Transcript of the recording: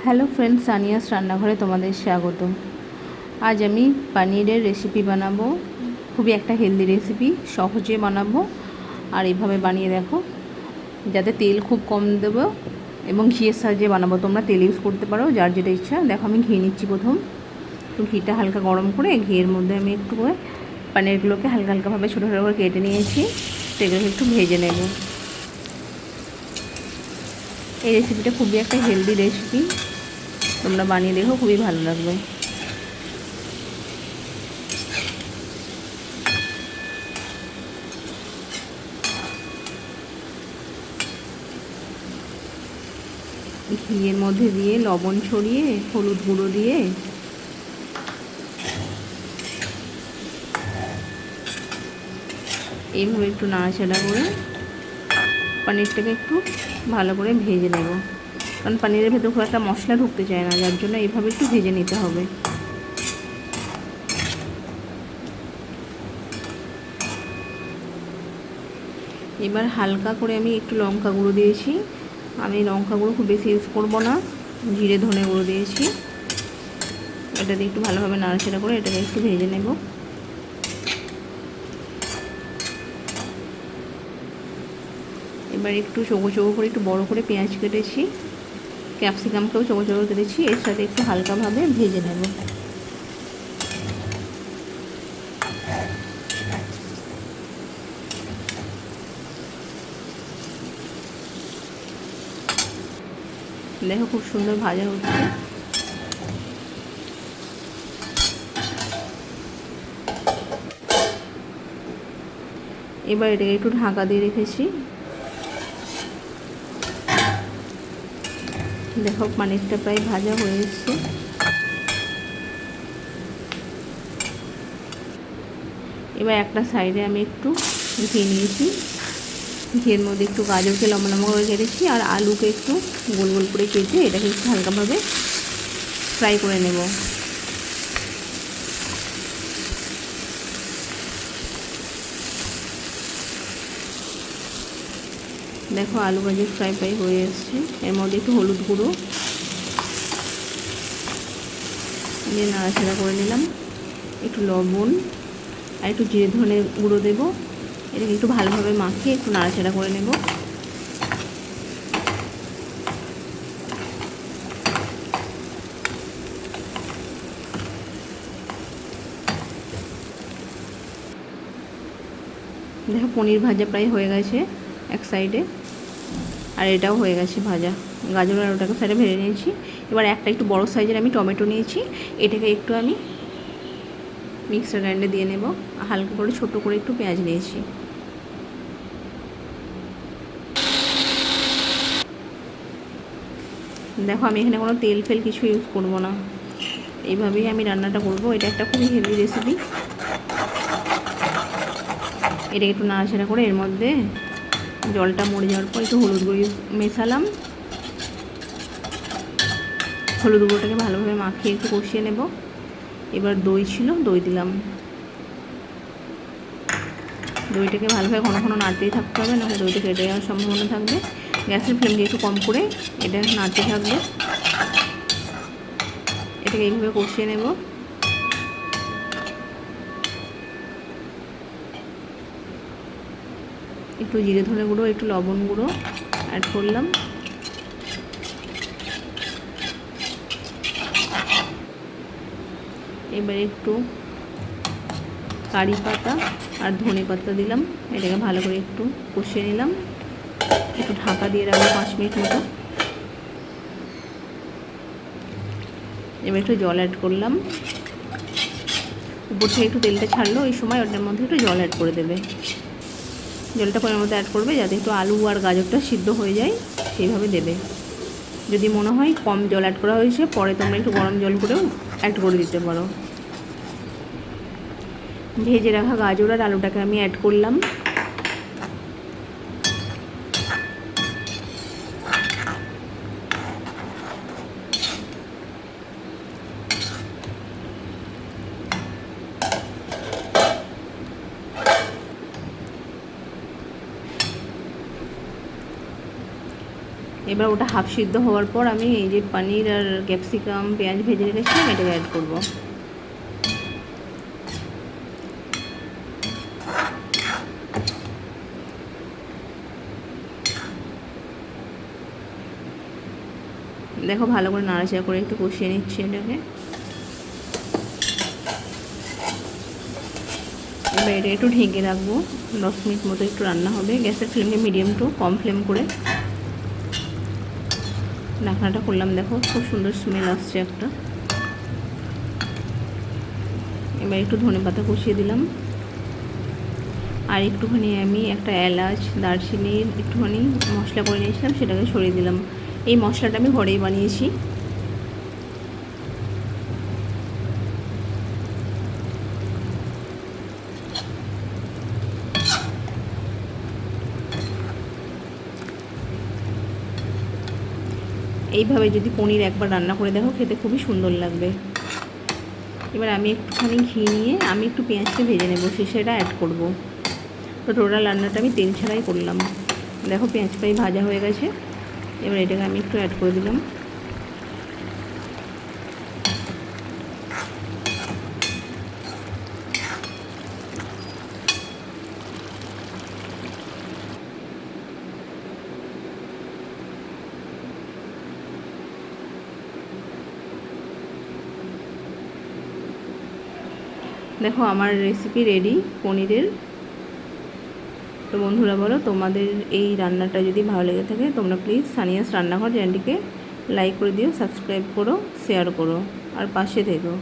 Hello friends, Sania's রান্নাঘরে তোমাদের স্বাগত। আজ আমি পনিরের রেসিপি বানাবো। খুবই একটা হেলদি রেসিপি, সহজে বানাবো। আর এইভাবে বানিয়ে দেখো, যাতে তেল খুব কম দেবো এবং ঘিয়ের সাহায্যে বানাবো। তোমরা তেল ইউজ করতে পারো, যার যেটা ইচ্ছা। দেখো আমি ঘি নিচ্ছি প্রথম। তো ঘিটা হালকা গরম করে ঘিয়ের মধ্যে আমি একটু করে পনিরগুলোকে হালকা হালকাভাবে ছোটো ছোটো করে কেটে নিয়েছি। সেগুলোকে একটু ভেজে নেব। এই রেসিপিটা খুবই একটা হেলদি রেসিপি, তোমরা বানিয়ে দেখো, খুবই ভালো লাগবে। ঘিয়ের মধ্যে দিয়ে লবণ ছড়িয়ে হলুদ গুঁড়ো দিয়ে এইভাবে একটু নাড়াচাড়া করে পনিরটাকে একটু ভালো করে ভেজে নেব। কারণ পনিরের ভেতর খুব একটা মশলা ঢুকতে চায় না, যার জন্য এইভাবে একটু ভেজে নিতে হবে। এবার হালকা করে আমি একটু লঙ্কা গুঁড়ো দিয়েছি। আমি লঙ্কা গুঁড়ো খুব বেশি ইউজ করবো না, জিরে ধনে গুঁড়ো দিয়েছি। এটা দিয়ে একটু ভালোভাবে নাড়াচাড়া করে এটাকে একটু ভেজে নেব। এবার একটু চৌকো চৌকো করে একটু বড় করে পেঁয়াজ কেটেছি, ক্যাপসিকামকেও চৌকো চৌকো কেটেছি, এর সাথে একটু হালকাভাবে ভেজে নেব। দেখো খুব সুন্দর ভাজা হচ্ছে। এবার এটাকে একটু ঢাকা দিয়ে রেখেছি। দেখো পনিরটা প্রায় ভাজা হয়ে এসছে। এবার একটা সাইডে আমি একটু ঘি নিয়েছি, ঘিয়ের মধ্যে একটু গাজরকে লম্বা লম্বা করে কেটেছি, আর আলুকে একটু গোল গোল করে কেটে এটাকে একটু হালকাভাবে ফ্রাই করে নেব। দেখো আলু গাজর ফ্রাই হয়ে এসছে। এর মধ্যে একটু হলুদ গুঁড়ো দিয়ে নাড়াচাড়া করে নিলাম, একটু লবণ আর একটু জিরে ধনে গুঁড়ো দেবো। এটাকে একটু ভালোভাবে মাখিয়ে একটু নাড়াচাড়া করে নেব। দেখো পনির ভাজা প্রায় হয়ে গেছে এক সাইডে, আর এটাও হয়ে গেছে ভাজা। গাজর আর ওটাকে সাইডে ভেজে নিয়েছি। এবার একটা একটু বড় সাইজের আমি টমেটো নিয়েছি, এটাকে একটু আমি মিক্সার গ্রাইন্ডারে দিয়ে নেব। হালকা করে ছোট করে একটু পেঁয়াজ নিয়েছি। দেখো আমি এখানে কোনো তেল ফেল কিছু ইউজ করব না, এইভাবেই আমি রান্নাটা করব। এটা একটা খুবই হেলদি রেসিপি। এটা একটু নাড়াচাড়া করে এর মধ্যে জলটা মরে যাওয়ার পর একটু হলুদ গুঁড়ো মেশালাম। হলুদ গুঁড়োটাকে ভালোভাবে মাখিয়ে একটু কষিয়ে নেব। এবার দই ছিল, দই দিলাম। দইটাকে ভালোভাবে ঘন ঘন নাড়তেই থাকতে হবে, নাহলে দইটা কেটে যাওয়ার সম্ভাবনা থাকবে। গ্যাসের ফ্লেমটা একটু কম করে এটা নাড়তে থাকবে। এটাকে এইভাবে কষিয়ে নেব। একটু জিরে ধনে গুঁড়ো, একটু লবণ গুঁড়ো অ্যাড করলাম। এবার একটু কারি পাতা আর ধনে পাতা দিলাম। এটাকে ভালো করে একটু কষিয়ে নিলাম। একটু ঢাকা দিয়ে রাখবো 5 মিনিট মতো। এবার একটু জল অ্যাড করলাম। উপর থেকে একটু তেলটা ছাড়লো, এই সময় ওটার মধ্যে একটু জল অ্যাড করে দেবে। জলটা পরের মধ্যে অ্যাড করবে যাতে একটু আলু আর গাজরটা সিদ্ধ হয়ে যায়, সেইভাবে দেবে। যদি মনে হয় কম জল অ্যাড করা হয়েছে, পরে তোমরা একটু গরম জল করেও অ্যাড করে দিতে পারো। ভেজে রাখা গাজর আর আলুটাকে আমি অ্যাড করলাম। এবার ওটা হাফ সিদ্ধ হওয়ার পর আমি এই যে পনির আর ক্যাপসিকাম পেঁয়াজ ভেজে রেখেছিলাম এটাকে অ্যাড করব। দেখো ভালো করে নাড়াচাড়া করে একটু কষিয়ে নিচ্ছি এটাকে। এবার এটা একটু ঢেকে রাখবো, 10 মিনিট মতো একটু রান্না হবে। গ্যাসের ফ্লেমকে মিডিয়াম টু কম ফ্লেম করে ঢাকনাটা করলাম। দেখো খুব সুন্দর স্মেল আসছে একটা। এবার একটু ধনেপাতা কষিয়ে দিলাম, আর একটুখানি আমি একটা এলাচ দারচিনির একটুখানি মশলা করে নিয়েছিলাম, সেটাকে ছড়িয়ে দিলাম। এই মশলাটা আমি ঘরেই বানিয়েছি। এইভাবে যদি পনির একবার রান্না করে দেখো, খেতে খুবই সুন্দর লাগবে। এবার আমি একটুখানি ঘি নিয়ে আমি একটু পেঁয়াজটা ভেজে নেবো, সেটা অ্যাড করব। তো টোটাল রান্নাটা আমি তেল ছাড়াই করলাম। দেখো পেঁয়াজটাই ভাজা হয়ে গেছে। এবার এটাকে আমি একটু অ্যাড করে দিলাম। দেখো আমার রেসিপি রেডি পনিরের। তো বন্ধুরা বলো, তোমাদের এই রান্নাটা যদি ভালো লেগে থাকে তোমরা প্লিজ সানিয়াস রান্নাঘর চ্যানেলটিকে লাইক করে দিও, সাবস্ক্রাইব করো, শেয়ার করো আর পাশে থেকো।